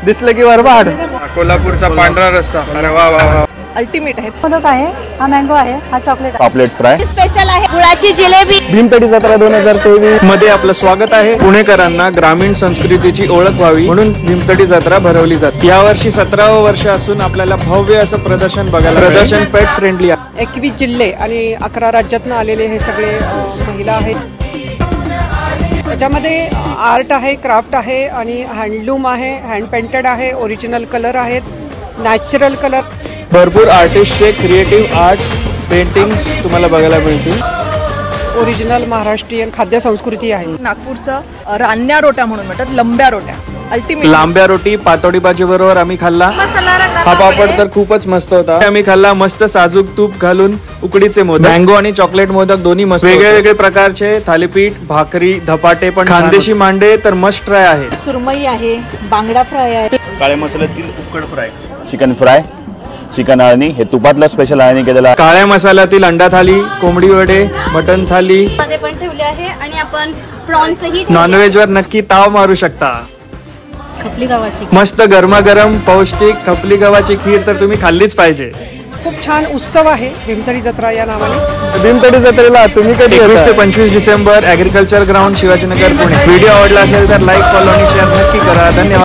दिसलं की बरबाड। कोल्हापूरचा पांढरा रस्सा, अरे वा वा वा, अल्टिमेट आहे। मोदक आहे, हा मँगो आहे, हा चॉकलेट आहे। पापलेट फ्राय, स्पेशल आहे गुळाची जिलेबी। भीमतडी जत्रा 2023 मध्ये आपलं स्वागत आहे। पुणेकरांना ग्रामीण संस्कृतीची ओळख व्हावी म्हणून भीमतडी जत्रा भरवली जाते। यावर्षी 17वे वर्ष असून आपल्याला भव्य असं प्रदर्शन बघायला, प्रदर्शन पेट फ्रेंडली आहे। 21 जिल्हे आणि 11 राज्यातून आलेले हे सगळे महिला आहेत। त्याच्यामध्ये आर्ट आहे, क्राफ्ट आहे आणि हँडलूम आहे, हँड पेंटेड आहे, ओरिजिनल कलर आहेत, नॅचरल कलर। भरपूर आर्टिस्टचे क्रिएटिव्ह आर्ट्स पेंटिंग्स तुम्हाला बघायला मिळतील। ओरिजिनल महाराष्ट्रीयन खाद्य संस्कृती आहे। नागपूरचं रान्या रोट्या म्हणून म्हणतात, लंब्या रोट्या अल्टिमेट। लांब्या रोटी पातोडी भाजी बरोबर आम्ही खाल्ला। हा पापड तर खूपच मस्त होता। आम्ही खाल्ला मस्त साजूक तूप घालून उकडीचे मोदक, मँगो आणि चॉकलेट मोदक दोन्ही मस्त। वेगळे वेगळे प्रकारचे थालीपीठ, भाकरी, धपाटे पण, खानदेशी मांडे तर मस्ट ट्राय आहे। सुरमई आहे, बांगडा फ्राय आहे, काळ्या मसाल्यातील उकड फ्राय, चिकन फ्राय, चिकन आळणी, हे तुपातलं स्पेशल आळणी केलेलं आहे। काळ्या मसाल्यातील अंडा थाली, कोंबडी वडे, मटन थाली मध्ये पण ठेवले आहे आणि आपण प्रॉन्स ही नॉनव्हेज वर नक्की ताव मारू शकता। खपली गव्हाची मस्त गरमागरम पौष्टिक खपली गव्हाची खीर तर तुम्ही खाल्लीच पाहिजे। खूप छान उत्सव आहे भीमतडी जत्रा या नावाने। भीमतडी जत्रेला तुम्ही कधी 21 ते 25 December agriculture ground Shivajinagar Pune. Video आवडला असेल तर लाईक, फॉलो आणि शेअर नक्की करा। धन्यवाद।